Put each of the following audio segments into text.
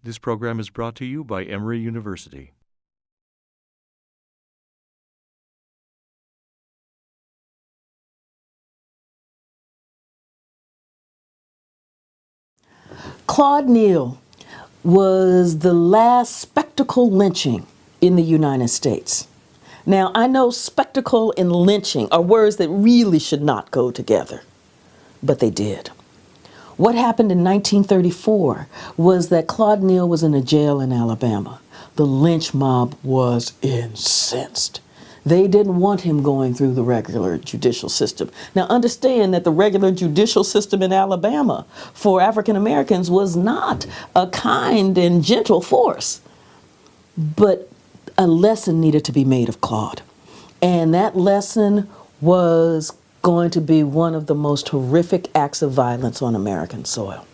This program is brought to you by Emory University. Claude Neal was the last spectacle lynching in the United States. Now, I know spectacle and lynching are words that really should not go together, but they did. What happened in 1934 was that Claude Neal was in a jail in Alabama. The lynch mob was incensed. They didn't want him going through the regular judicial system. Now, understand that the regular judicial system in Alabama for African Americans was not a kind and gentle force, but a lesson needed to be made of Claude. And that lesson was going to be one of the most horrific acts of violence on American soil.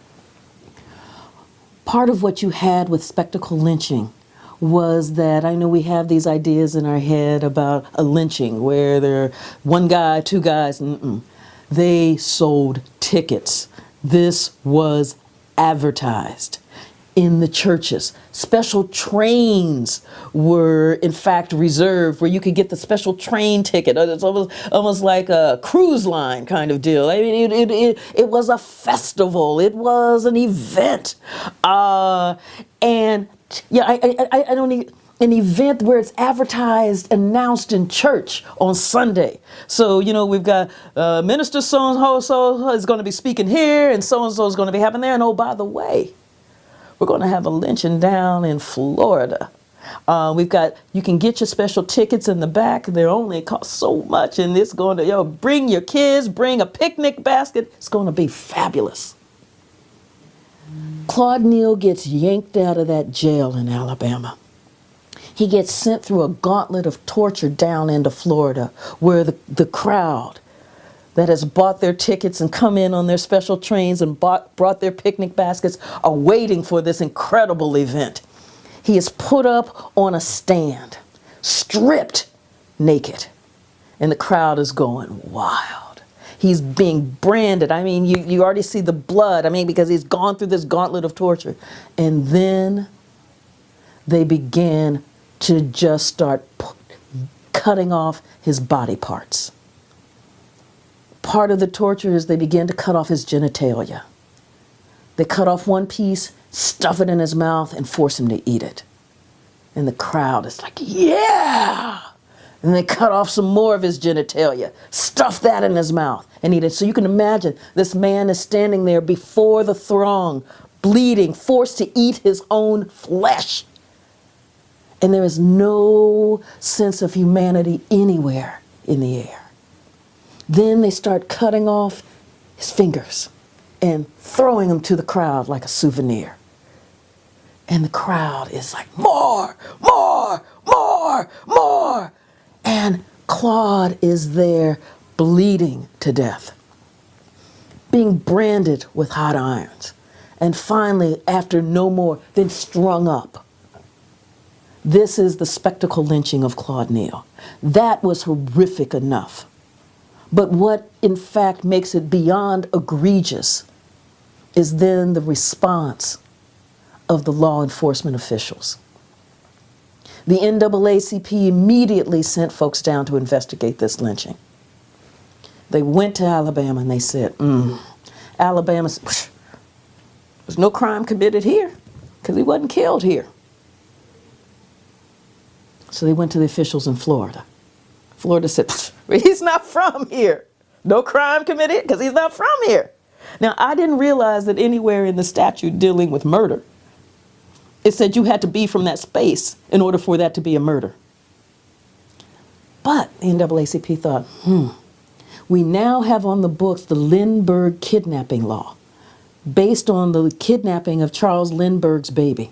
Part of what you had with spectacle lynching was that, I know we have these ideas in our head about a lynching where there are one guy, two guys. They sold tickets. This was advertised in the churches. Special trains were in fact reserved where you could get the special train ticket. It's almost like a cruise line kind of deal. I mean, it was a festival. It was an event. And yeah, I don't need an event where it's advertised, announced in church on Sunday. So, you know, we've got Minister so-and-so is going to be speaking here, and so-and-so is going to be happening there. And oh, by the way, we're going to have a lynching down in Florida. You can get your special tickets in the back. They only cost so much, and it's going to, bring your kids, bring a picnic basket. It's going to be fabulous. Claude Neal gets yanked out of that jail in Alabama. He gets sent through a gauntlet of torture down into Florida, where the crowd that has bought their tickets and come in on their special trains and brought their picnic baskets are waiting for this incredible event. He is put up on a stand, stripped naked, and the crowd is going wild. He's being branded. I mean, you already see the blood. I mean, because he's gone through this gauntlet of torture. And then they began to just start cutting off his body parts. Part of the torture is they begin to cut off his genitalia. They cut off one piece, stuff it in his mouth, and force him to eat it. And the crowd is like, yeah! And they cut off some more of his genitalia, stuff that in his mouth, and eat it. So you can imagine this man is standing there before the throng, bleeding, forced to eat his own flesh. And there is no sense of humanity anywhere in the air. Then they start cutting off his fingers and throwing them to the crowd like a souvenir. And the crowd is like, more, more, more, more. And Claude is there bleeding to death, being branded with hot irons. And finally, after no more, then strung up. This is the spectacle lynching of Claude Neal. That was horrific enough. But what, in fact, makes it beyond egregious is then the response of the law enforcement officials. The NAACP immediately sent folks down to investigate this lynching. They went to Alabama and they said, Alabama, there's no crime committed here because he wasn't killed here. So they went to the officials in Florida. Florida said, he's not from here. No crime committed because he's not from here. Now, I didn't realize that anywhere in the statute dealing with murder, it said you had to be from that space in order for that to be a murder. But the NAACP thought, we now have on the books the Lindbergh kidnapping law, based on the kidnapping of Charles Lindbergh's baby,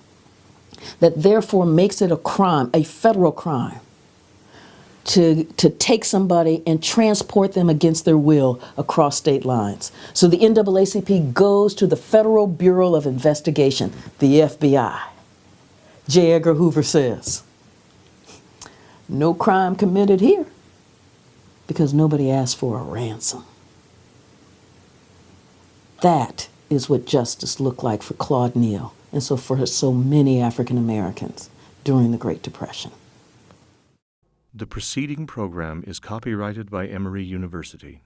that therefore makes it a crime, a federal crime, to take somebody and transport them against their will across state lines. So the NAACP goes to the Federal Bureau of Investigation, the FBI. J. Edgar Hoover says, no crime committed here because nobody asked for a ransom. That is what justice looked like for Claude Neal and so for so many African Americans during the Great Depression. The preceding program is copyrighted by Emory University.